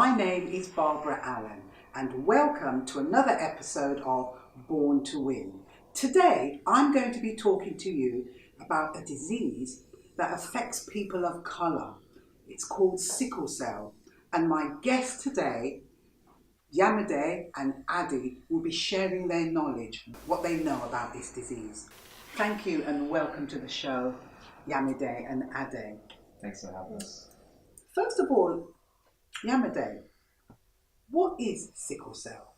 My name is Barbara Allen and welcome to another episode of Born to Win. Today I'm going to be talking to you about a disease that affects people of colour. It's called sickle cell, and my guests today, Yamide and Adi, will be sharing their knowledge, what they know about this disease. Thank you and welcome to the show, Yamide and Adi. Thanks for having us. First of all, Yamide, what is sickle cell?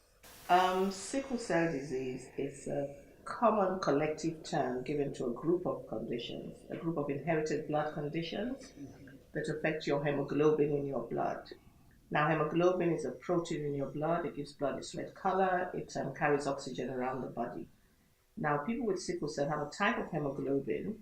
Sickle cell disease is a common collective term given to a group of conditions, a group of inherited blood conditions that affect your hemoglobin in your blood. Now, hemoglobin is a protein in your blood. It gives blood its red color. It carries oxygen around the body. Now, people with sickle cell have a type of hemoglobin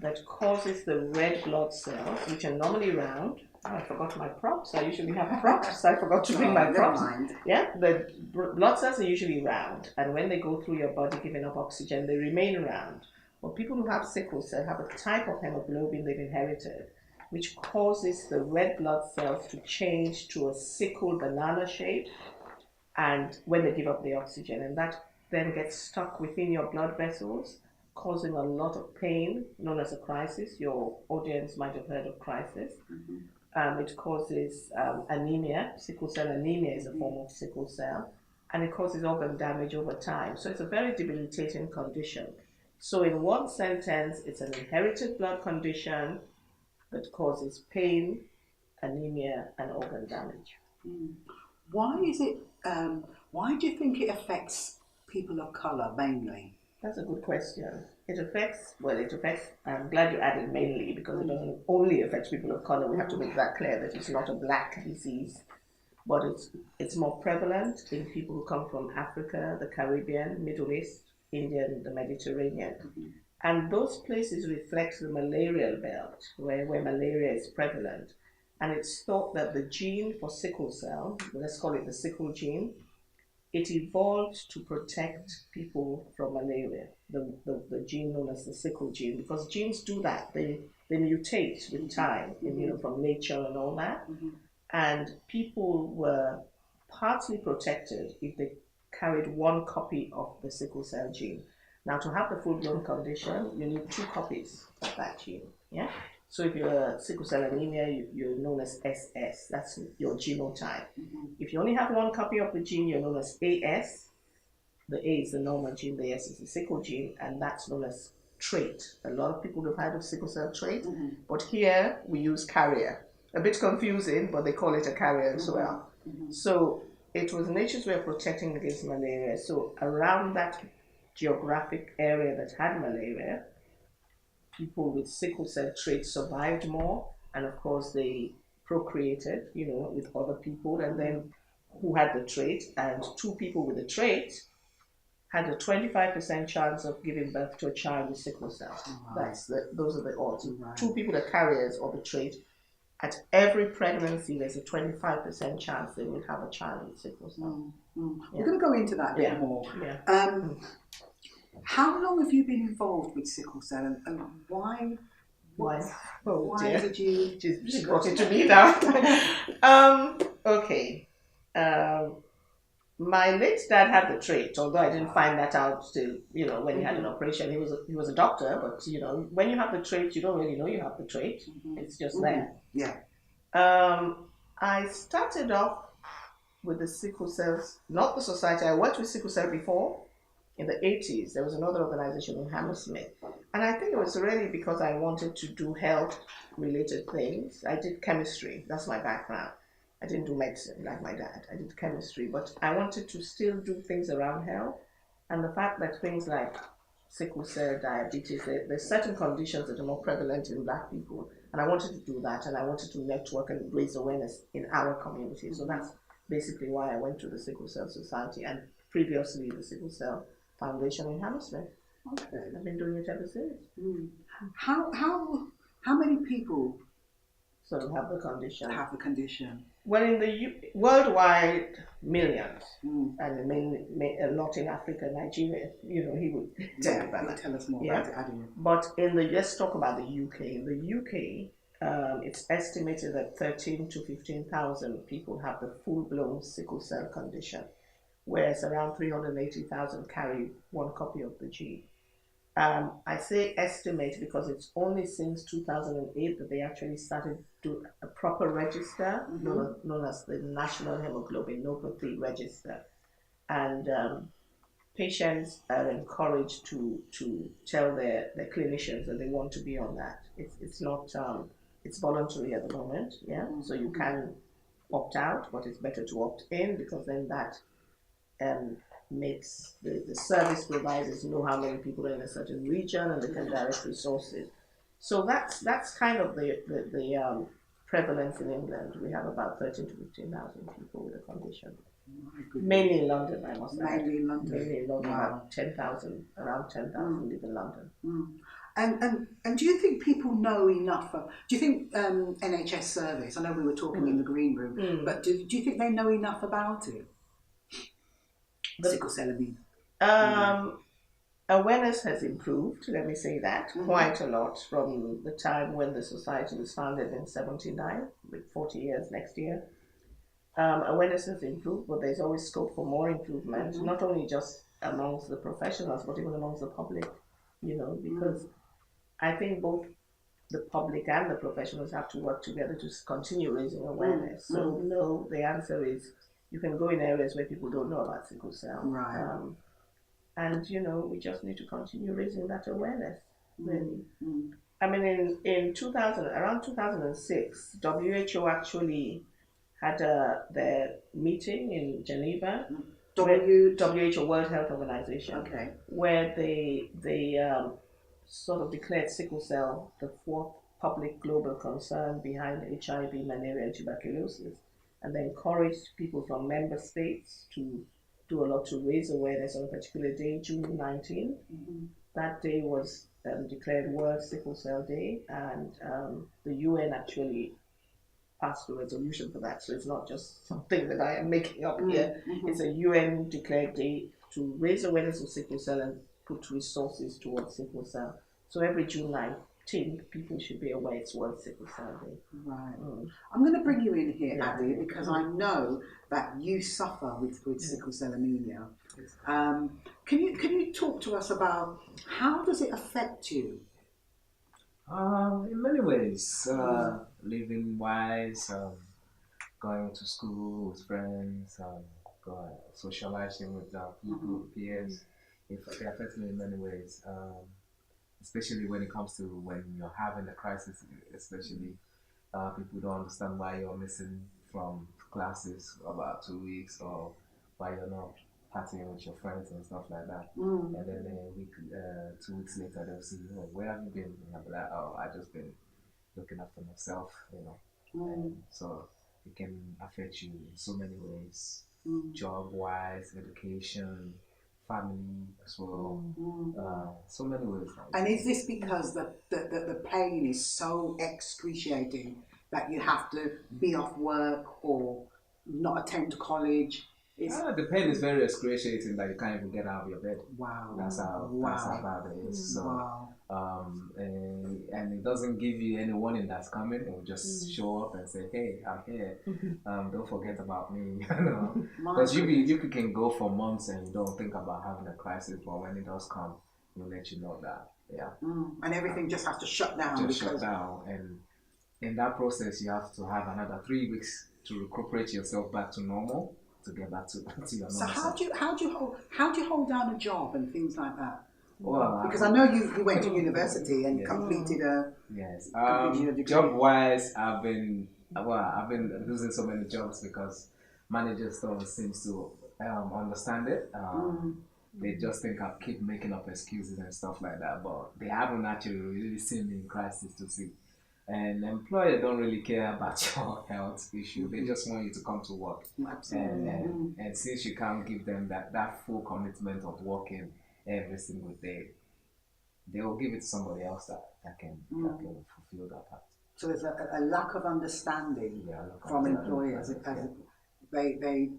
that causes the red blood cells, which are normally round. I forgot my props. I usually have props. I forgot to bring my props. Yeah, the blood cells are usually round, and when they go through your body giving up oxygen, they remain round. But people who have sickle cell have a type of hemoglobin they've inherited, which causes the red blood cells to change to a sickle banana shape, and when they give up the oxygen, and that then gets stuck within your blood vessels, causing a lot of pain, known as a crisis. Your audience might have heard of crisis. Mm-hmm. It causes anemia. Sickle cell anemia is a form of sickle cell, and it causes organ damage over time. So it's a very debilitating condition. So in one sentence, it's an inherited blood condition that causes pain, anemia, and organ damage. Why is it? Why do you think it affects people of colour mainly? That's a good question. It affects, I'm glad you added mainly, because it doesn't only affect people of color. We have to make that clear that it's not a black disease, but it's more prevalent in people who come from Africa, the Caribbean, Middle East, India, and the Mediterranean. Mm-hmm. And those places reflect the malarial belt, where malaria is prevalent. And it's thought that the gene for sickle cell, let's call it the sickle gene, it evolved to protect people from malaria, the gene known as the sickle gene, because genes do that. They mutate with time, from nature and all that. Mm-hmm. And people were partly protected if they carried one copy of the sickle cell gene. Now, to have the full-blown condition, you need 2 copies of that gene. Yeah. So if you're sickle cell anemia, you're known as SS. That's your genotype. Mm-hmm. If you only have one copy of the gene, you're known as AS. The A is the normal gene, the S is the sickle gene, and that's known as trait. A lot of people have heard of sickle cell trait, mm-hmm. but here we use carrier. A bit confusing, but they call it a carrier as well. Mm-hmm. So it was nature's way of protecting against malaria. So around that geographic area that had malaria, people with sickle cell trait survived more, and of course they procreated, with other people, and then who had the trait, and 2 people with the trait had a 25% chance of giving birth to a child with sickle cell. Right. Those are the odds. Right. 2 people that carriers of the trait, at every pregnancy there's a 25% chance they will have a child with sickle cell. Yeah. We're going to go into that a bit more. Yeah. How long have you been involved with sickle cell, and why? Why did you? She brought it to me now. Okay. My late dad had the trait, although I didn't find that out till when he had an operation. He was a doctor, but when you have the trait, you don't really know you have the trait. Mm-hmm. It's just there. Yeah. I started off with the sickle cells, not the society. I worked with sickle cell before. In the 80s, there was another organization in Hammersmith. And I think it was really because I wanted to do health-related things. I did chemistry. That's my background. I didn't do medicine like my dad. I did chemistry. But I wanted to still do things around health. And the fact that things like sickle cell, diabetes, there's certain conditions that are more prevalent in Black people. And I wanted to do that. And I wanted to network and raise awareness in our community. So that's basically why I went to the Sickle Cell Society, and previously the Sickle Cell Foundation in Hammersmith. Okay. I've been doing it ever since. How many people sort of have the condition? Well, in the worldwide, millions, and a lot in Africa, Nigeria. He would tell about that. Tell us more about it. But let's talk about the UK. In the UK, It's estimated that 13 to 15,000 people have the full-blown sickle cell condition, whereas around 380,000 carry one copy of the gene. I say estimate because it's only since 2008 that they actually started to a proper register, known as the National Hemoglobinopathy Register. And patients are encouraged to tell their clinicians that they want to be on that. It's not it's voluntary at the moment, yeah. So you can opt out, but it's better to opt in because then that makes the service providers know how many people are in a certain region and they can direct resources. So that's kind of the prevalence in England. We have about 13 to 15,000 people with the condition. Mainly in London, I must add. Mainly in London. Mainly in London, Wow. about 10,000, around 10,000 live in London. And do you think people know enough? Do you think NHS service? I know we were talking in the green room, but do you think they know enough about it? Sickle cell anemia. Awareness has improved, let me say that, quite a lot from the time when the society was founded in 79, with 40 years next year. Awareness has improved, but there's always scope for more improvement, not only just amongst the professionals, but even amongst the public, because I think both the public and the professionals have to work together to continue raising awareness. So, no, the answer is you can go in areas where people don't know about sickle cell. Right. And, we just need to continue raising that awareness, really. I mean, in 2000, around 2006, WHO actually had their meeting in Geneva, WHO, World Health Organization, where they sort of declared sickle cell the fourth public global concern behind HIV, malaria, and tuberculosis, and they encouraged people from member states to do a lot to raise awareness on a particular day, June 19. That day was declared World Sickle Cell Day, and the UN actually passed a resolution for that. So it's not just something that I am making up here. It's a UN declared day to raise awareness of sickle cell and put resources towards sickle cell. So every June 19th, people should be aware it's World Sickle Cell Day. Right. I'm going to bring you in here, Abby, because I know that you suffer with sickle cell anemia. Can you talk to us about how does it affect you? In many ways, living wise, going to school with friends, socializing with people, peers. It affects me in many ways, especially when it comes to when you're having a crisis, especially people don't understand why you're missing from classes for about 2 weeks or why you're not partying with your friends and stuff like that. And then a week, 2 weeks later, they'll see, where have you been? And I'll be like, I've just been looking after myself, And so it can affect you in so many ways, job-wise, education, family as well, so many ways. And is this because the pain is so excruciating that you have to be off work or not attend college? The pain is very excruciating that you can't even get out of your bed. Wow. That's how bad it is. So, and it doesn't give you any warning that's coming. It will just show up and say, "Hey, I'm here. Don't forget about me." Because you can go for months and you don't think about having a crisis, but when it does come, we'll let you know that. And everything just has to shut down. Shut down, and in that process, you have to have another 3 weeks to recuperate yourself back to normal. To get back to your normal. So how do you hold down a job and things like that? Well, because I know you went to university and completed a degree. Job wise, I've been losing so many jobs because managers don't seem to understand it. They just think I keep making up excuses and stuff like that, but they haven't actually really seen me in crisis to see. And employer don't really care about your health issue. They just want you to come to work. Absolutely. And since you can't give them that full commitment of working every single day, they will give it to somebody else that can fulfill that part. So there's a lack of understanding from employers. They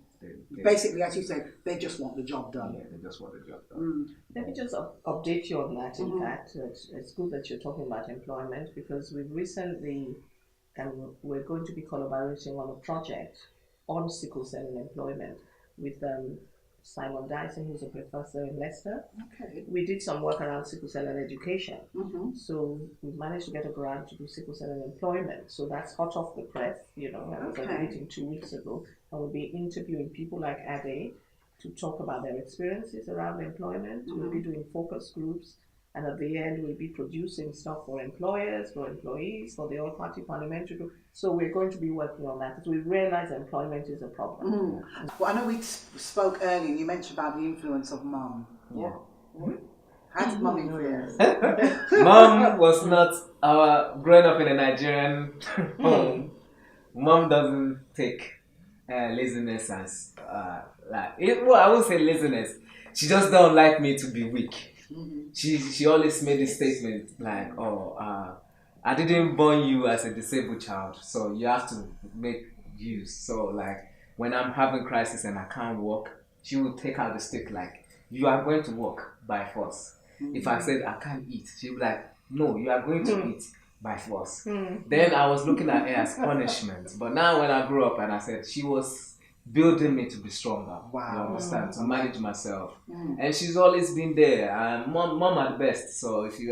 basically, as you said, they just want the job done. Yeah, they just want the job done. Let me just update you on that. In fact, it's good that you're talking about employment because we've recently and we're going to be collaborating on a project on sickle cell and employment with Simon Dyson, who's a professor in Leicester. Okay. We did some work around sickle cell and education. Mm-hmm. So we managed to get a grant to do sickle cell and employment. So that's hot off the press, I was at a meeting 2 weeks ago, and we'll be interviewing people like Ade to talk about their experiences around employment. We'll be doing focus groups, and at the end we'll be producing stuff for employers, for employees, for the all-party parliamentary group. So we're going to be working on that because we realize employment is a problem. Well, I know we spoke earlier, you mentioned about the influence of mum. Yeah. How did mum influence? Mom was not growing up in a Nigerian home. Mom doesn't take laziness as well, I won't say laziness. She just don't like me to be weak. She always made this statement like, I didn't born you as a disabled child, so you have to make use. So like when I'm having crisis and I can't walk, she will take out the stick like, you are going to walk by force. If I said I can't eat, she'll be like, no, you are going to eat by force. Then I was looking at her as punishment. But now when I grew up and I said, she was building me to be stronger. Wow. You understand? To manage myself. And she's always been there. And mom at best. So if you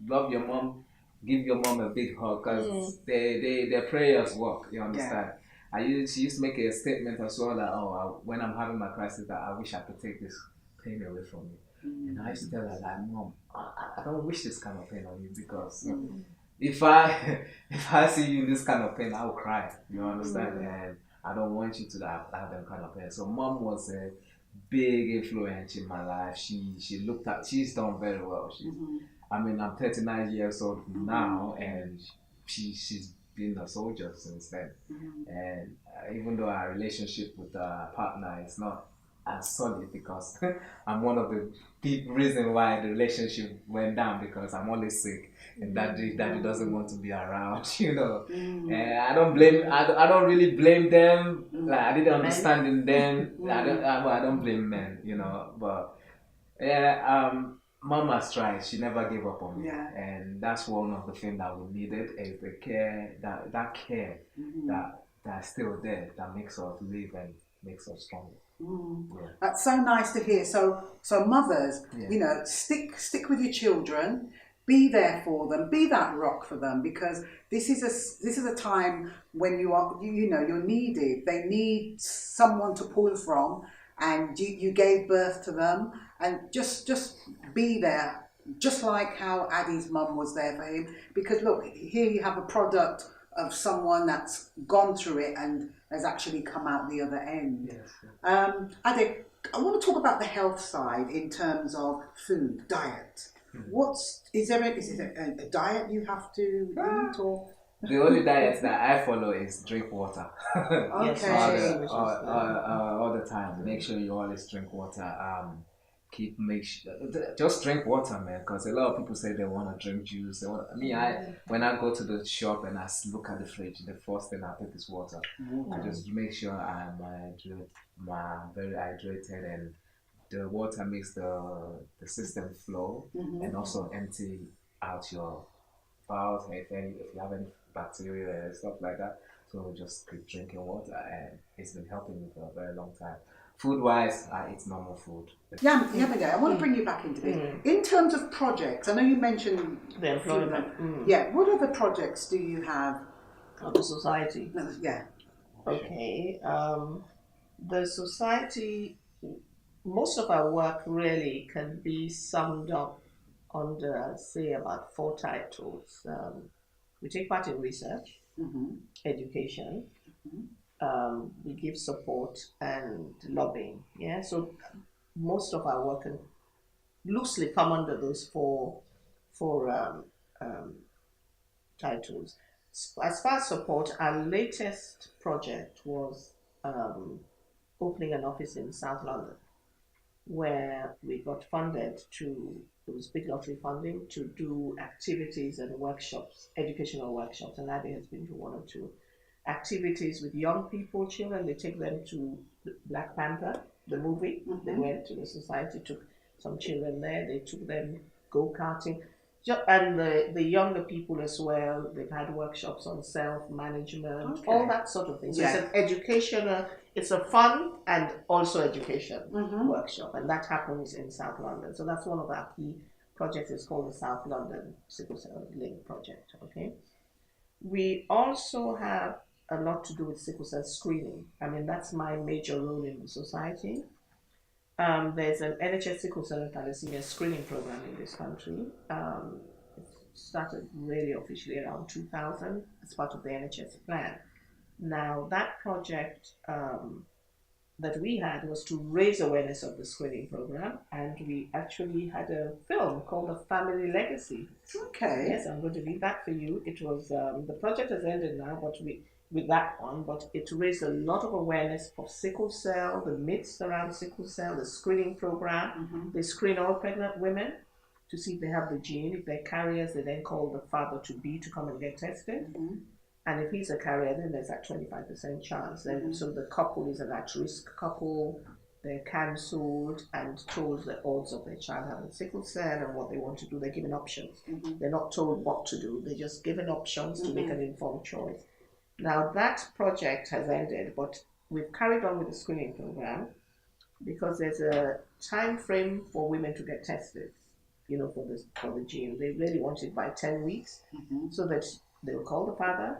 love your mom, give your mom a big hug because their prayers work. You understand? She used to make a statement as well that, when I'm having my crisis, that I wish I could take this pain away from me. And I used to tell her like, Mom, I don't wish this kind of pain on you because if I see you in this kind of pain, I'll cry. You understand? And I don't want you to have that kind of pain. So Mom was a big influence in my life. She's done very well. I'm 39 years old now, and she's been a soldier since then. And even though our relationship with our partner is not as solid because I'm one of the big reasons why the relationship went down because I'm always sick and daddy doesn't want to be around, And I don't really blame them. Like I didn't understand in them. I don't blame men, But Mom has tried. She never gave up on me, and that's one of the things that we needed is the care that care that's still there that makes us live and makes us stronger. That's so nice to hear. So mothers, stick with your children, be there for them, be that rock for them, because this is a time when you're needed. They need someone to pull from, and you gave birth to them, and just be there, just like how Addie's mum was there for him. Because look, here you have a product of someone that's gone through it and has actually come out the other end. Yes. Addie, I want to talk about the health side in terms of food, diet. Is there a diet you have to eat or? The only diet that I follow is drink water. Okay. All the time. Make sure you always drink water. Just drink water, man. Because a lot of people say they want to drink juice. When I go to the shop and I look at the fridge, the first thing I take is water. I just make sure I'm very hydrated, and the water makes the system flow and also empty out your bowels if you have any bacteria and stuff like that. So just keep drinking water, and it's been helping me for a very long time. Food wise, I eat normal food. I want to bring you back into this. In terms of projects, I know you mentioned the employment. What other projects do you have? Of the society. Yeah. Okay. The society, most of our work really can be summed up under, say, about 4 titles. We take part in research, education, we give support, and lobbying. So most of our work can loosely come under those four titles. As far as support, our latest project was opening an office in South London, where we got funded it was big lottery funding, to do activities and workshops, educational workshops, and Abby has been to 1 or 2 activities with young people, children. They take them to Black Panther, the movie. They went to the society, took some children there, they took them go-karting. And the younger people as well, they've had workshops on self-management, Okay. all that sort of thing. So Yeah. it's an educational, it's a fun and also education Mm-hmm. workshop, and that happens in South London. So that's one of our key projects. It's called the South London Sickle Cell Link Project. Okay. We also have a lot to do with sickle cell screening. I mean, that's my major role in the society. There's an NHS sickle cell and thalassemia screening program in this country. It started really officially around 2000 as part of the NHS plan. Now, that project that we had was to raise awareness of the screening program, and we actually had a film called A Family Legacy. Okay. Yes, I'm going to read that for you. It was the project has ended now, but with that one, but it raised a lot of awareness of sickle cell, the myths around sickle cell, the screening program. Mm-hmm. They screen all pregnant women to see if they have the gene. If they're carriers, they then call the father to be to come and get tested. Mm-hmm. And if he's a carrier, then there's that 25% chance. Then so the couple is an at-risk couple. They're cancelled and told the odds of their child having sickle cell and what they want to do. They're given options. Mm-hmm. They're not told what to do. They're just given options to make Mm-hmm. an informed choice. Now that project has ended, but we've carried on with the screening program because there's a time frame for women to get tested, for the gene. They really want it by 10 weeks, Mm-hmm. so that they will call the father,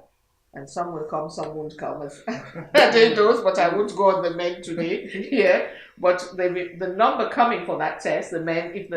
and some will come, some won't come. As I did those, but I won't go on the men today. Yeah, but the number coming for that test, the men, if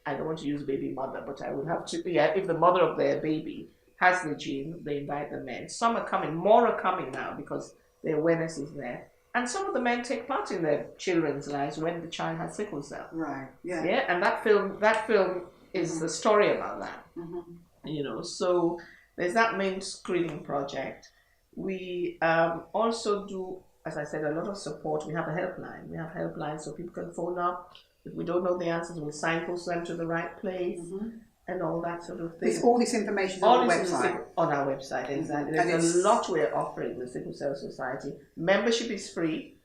I don't want to use baby mother, but I would have to. Yeah, if the mother of their baby has the gene, they invite the men. Some are coming, more are coming now because the awareness is there. And some of the men take part in their children's lives when the child has sickle cell. Right. Yeah. Yeah, and that film is the story about that. Mm-hmm. So there's that main screening project. We also do, as I said, a lot of support. We have a helpline. We have helplines so people can phone up. If we don't know the answers, we'll signpost them to the right place. Mm-hmm. And all that sort of thing. All this information is All on the this website. is on our website, exactly. And There's a lot we're offering the Sickle Cell Society. Membership is free,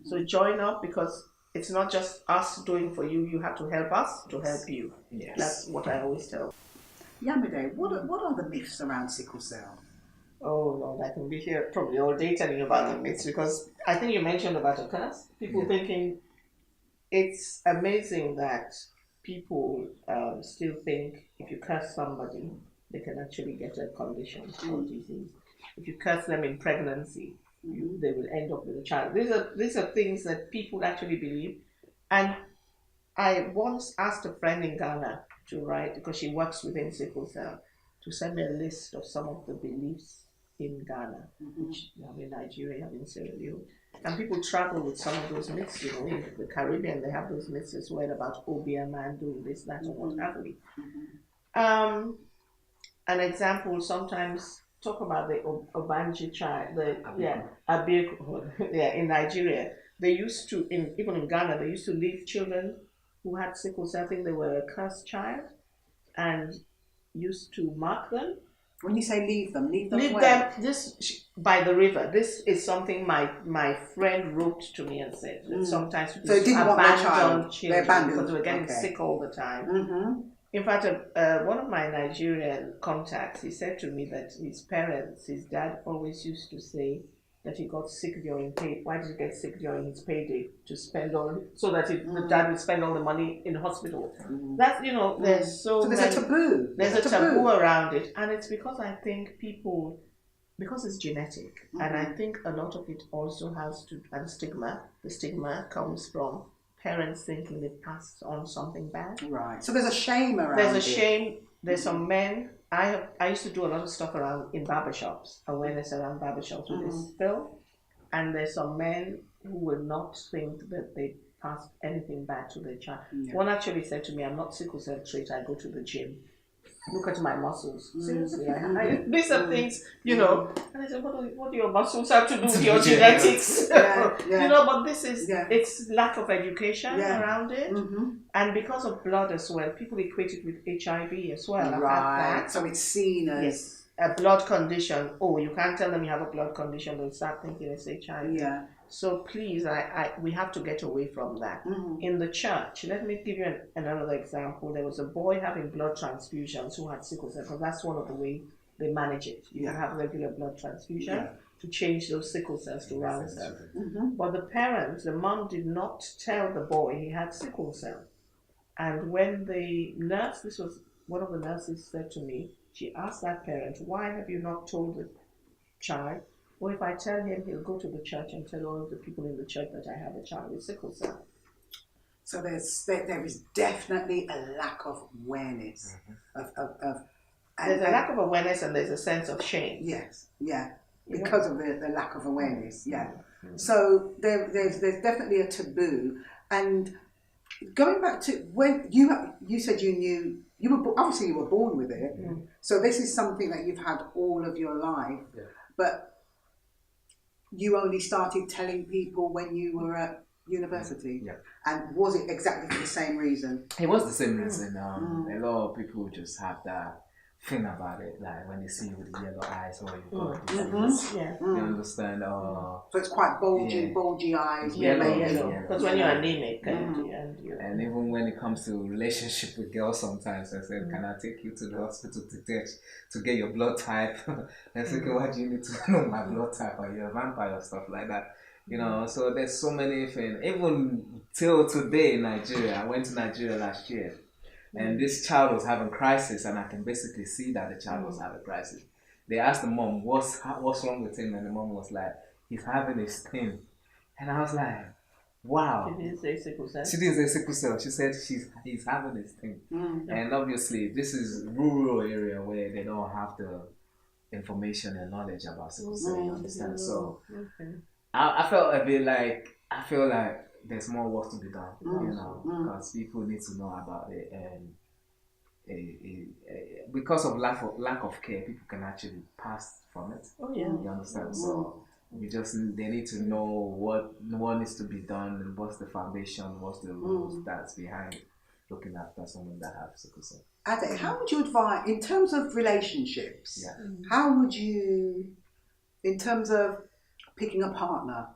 so join up because it's not just us doing for you. You have to help us to help you. Yes. That's what I always tell. Yamide, what are the myths around sickle cell? Oh Lord, I can be here probably all day telling you about the myths because I think you mentioned about a curse. People thinking it's amazing that people still think if you curse somebody, they can actually get a condition or disease. If you curse them in pregnancy, they will end up with a child. These are things that people actually believe. And I once asked a friend in Ghana to write, because she works within sickle cell, to send me a list of some of the beliefs in Ghana, which you have in Nigeria, you have in Sierra Leone. And people travel with some of those myths, in the Caribbean, they have those myths as well about Obia man doing this, that, and what have we. An example, sometimes talk about the Obanji child, Abiku, in Nigeria. They used to, even in Ghana, they used to leave children who had sickle cell, I think they were a cursed child, and used to mark them. When you say leave them where? By the river. This is something my friend wrote to me and said that sometimes people abandon children because they were getting sick all the time. In fact, one of my Nigerian contacts, he said to me that his dad always used to say that he got sick during pay. Why did he get sick during his payday? To spend so that the dad would spend all the money in hospital. That's there's there's a taboo. There's a taboo around it, and it's because I think people, because it's genetic, and I think a lot of it also has to and stigma. The stigma comes from parents thinking they passed on something bad. Right. So there's a shame around. There's a shame. There's some men. I used to do a lot of stuff in barbershops, awareness around barbershops with this film. And there's some men who will not think that they passed anything bad to their child. Yeah. One actually said to me, I'm not sickle cell trait, I go to the gym. Look at my muscles. Seriously, these are things, And I said, what do your muscles have to do with your genetics? But this is, it's lack of education around it. And because of blood as well, people equate it with HIV as well. Right, so it's seen as... a blood condition. Oh, you can't tell them you have a blood condition, they'll start thinking it's HIV. Yeah. So please, we have to get away from that. In the church, let me give you another example. There was a boy having blood transfusions who had sickle cell, because that's one of the ways they manage it. You have regular blood transfusion to change those sickle cells to round cells. But the mom did not tell the boy he had sickle cell. And when the nurse, this was one of the nurses said to me, she asked that parent, why have you not told the child? Well, if I tell him, he'll go to the church and tell all the people in the church that I have a child with sickle cell. So there is definitely a lack of awareness of there's a lack of awareness, and there's a sense of shame. Yes, because of the lack of awareness. So there's definitely a taboo. And going back to when you said you were obviously you were born with it. So this is something that you've had all of your life, but you only started telling people when you were at university. And was it exactly for the same reason? It was the same reason. A lot of people just have that thing about it, like when they see you with the yellow eyes, or you've got disease, you understand? So it's quite bulgy eyes. Yellow. Because when you're anemic and even when it comes to relationship with girls, sometimes I said, can I take you to the hospital to get your blood type? I said, okay, why do you need to know my blood type? Are you a vampire or stuff like that? You know, so there's so many things. Even till today in Nigeria, I went to Nigeria last year, and this child was having crisis, and I can basically see that the child was having crisis. They asked the mom, what's wrong with him? And the mom was like, he's having his thing. And I was like, wow. She didn't say sickle cell. She didn't say sickle cell. She said he's having his thing. And obviously, this is rural area where they don't have the information and knowledge about sickle cell. You understand? So I felt a bit like, I feel like there's more work to be done, you know, because people need to know about it, and because of lack of care, people can actually pass from it. You understand? So they need to know what needs to be done, and what's the foundation, what's the rules that's behind looking after someone that has sickle cell. Ade, how would you advise in terms of relationships? How would you, in terms of picking a partner?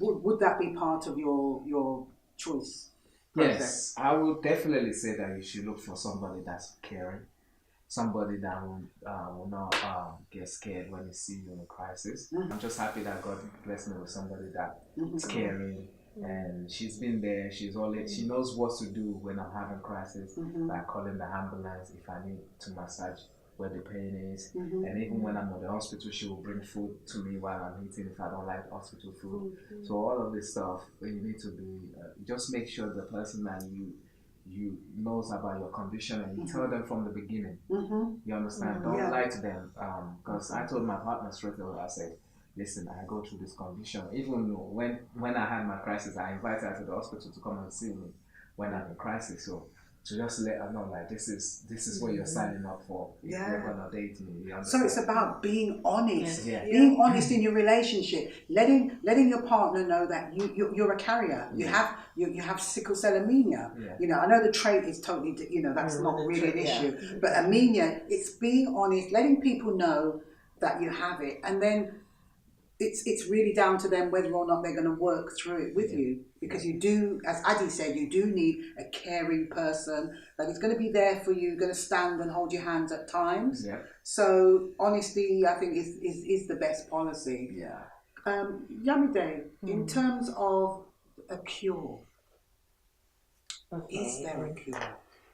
Would that be part of your choice process? Yes, I would definitely say that you should look for somebody that's caring, somebody that will not get scared when they see you in a crisis. I'm just happy that God blessed me with somebody that is caring, and she's been there. She knows what to do when I'm having crisis, like calling the ambulance if I need to massage where the pain is, and even when I'm at the hospital, she will bring food to me while I'm eating if I don't like hospital food. So all of this stuff, you need to be just make sure the person that you knows about your condition, and you tell them from the beginning. You understand? Don't lie to them, because I told my partner straight away. I said, listen, I go through this condition. Even when I had my crisis, I invited her to the hospital to come and see me when I'm in crisis. So to just let her know, like, this is what you're signing up for. If you're gonna date me. So it's about being honest, being honest in your relationship, letting your partner know that you're a carrier. You have sickle cell anemia. You know, I know the trait is totally, that's not really an issue, but anemia, it's being honest, letting people know that you have it, and then it's really down to them whether or not they're going to work through it with you, because you do, as Adi said, you do need a caring person that is going to be there for you, going to stand and hold your hands at times. So honesty, I think, is the best policy. Yamide, in terms of a cure, is there a cure?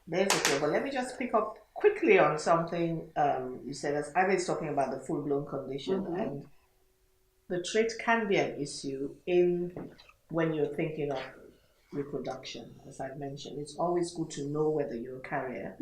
There's a cure, but let me just pick up quickly on something you said, as Adi is talking about the full-blown condition, and the trait can be an issue when you're thinking of reproduction. As I mentioned, it's always good to know whether you're a carrier,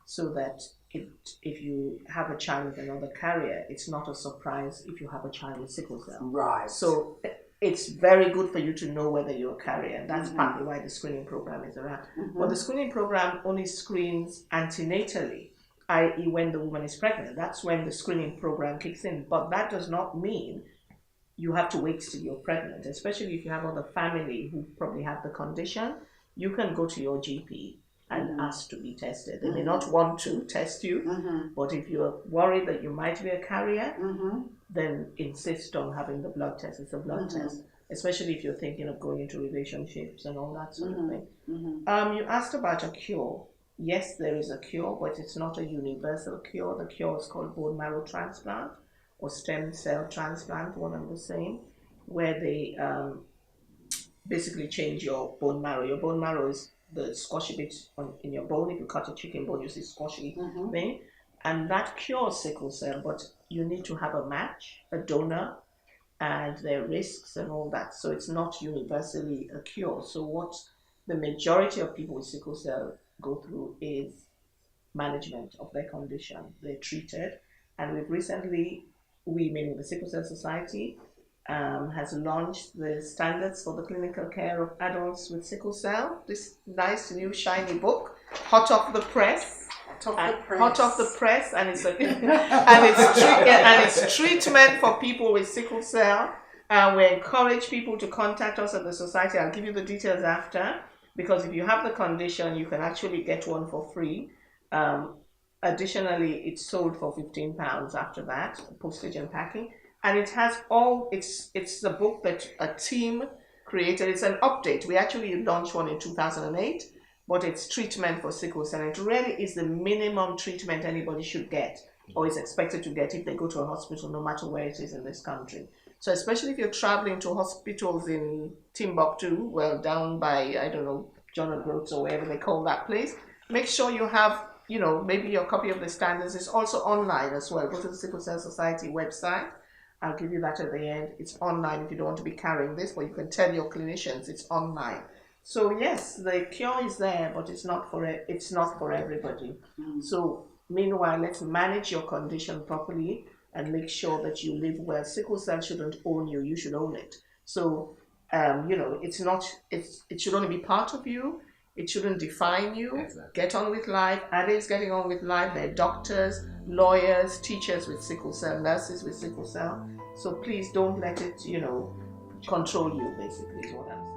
so that if you have a child with another carrier, it's not a surprise if you have a child with sickle cell. Right. So it's very good for you to know whether you're a carrier, and that's partly why the screening program is around. But the screening program only screens antenatally, i.e. when the woman is pregnant. That's when the screening program kicks in. But that does not mean you have to wait till you're pregnant, especially if you have other family who probably have the condition. You can go to your GP and ask to be tested. They may not want to test you, but if you're worried that you might be a carrier, then insist on having the blood test. It's a blood test, especially if you're thinking of going into relationships and all that sort of thing. You asked about a cure. Yes, there is a cure, but it's not a universal cure. The cure is called bone marrow transplant or stem cell transplant, one and the same, where they basically change your bone marrow. Your bone marrow is the squashy bit in your bone. If you cut a chicken bone, you see squashy thing. And that cures sickle cell, but you need to have a match, a donor, and there are risks and all that. So it's not universally a cure. So what the majority of people with sickle cell go through is management of their condition. They're treated. And we've recently, meaning the Sickle Cell Society, has launched the standards for the clinical care of adults with sickle cell. This nice new shiny book, hot off the press. Hot off the press, and it's it's treatment for people with sickle cell. We encourage people to contact us at the society. I'll give you the details after, because if you have the condition, you can actually get one for free. Additionally, it's sold for £15 after that, postage and packing. And it has it's the book that a team created. It's an update. We actually launched one in 2008, but it's treatment for sickle cell. It really is the minimum treatment anybody should get or is expected to get if they go to a hospital, no matter where it is in this country. So especially if you're traveling to hospitals in Timbuktu, well, down by, I don't know, John O'Groats or wherever they call that place, make sure you have, maybe your copy of the standards. Is also online as well. Go to the Sickle Cell Society website. I'll give you that at the end. It's online if you don't want to be carrying this, but you can tell your clinicians it's online. So yes, the cure is there, but it's not for everybody. So meanwhile, let's manage your condition properly and make sure that you live well. Sickle cell shouldn't own you; you should own it. So it should only be part of you. It shouldn't define you. Exactly. Get on with life. Addicts getting on with life. They're doctors, lawyers, teachers with sickle cell, nurses with sickle cell. So please don't let it, control you, basically, is what I'm saying.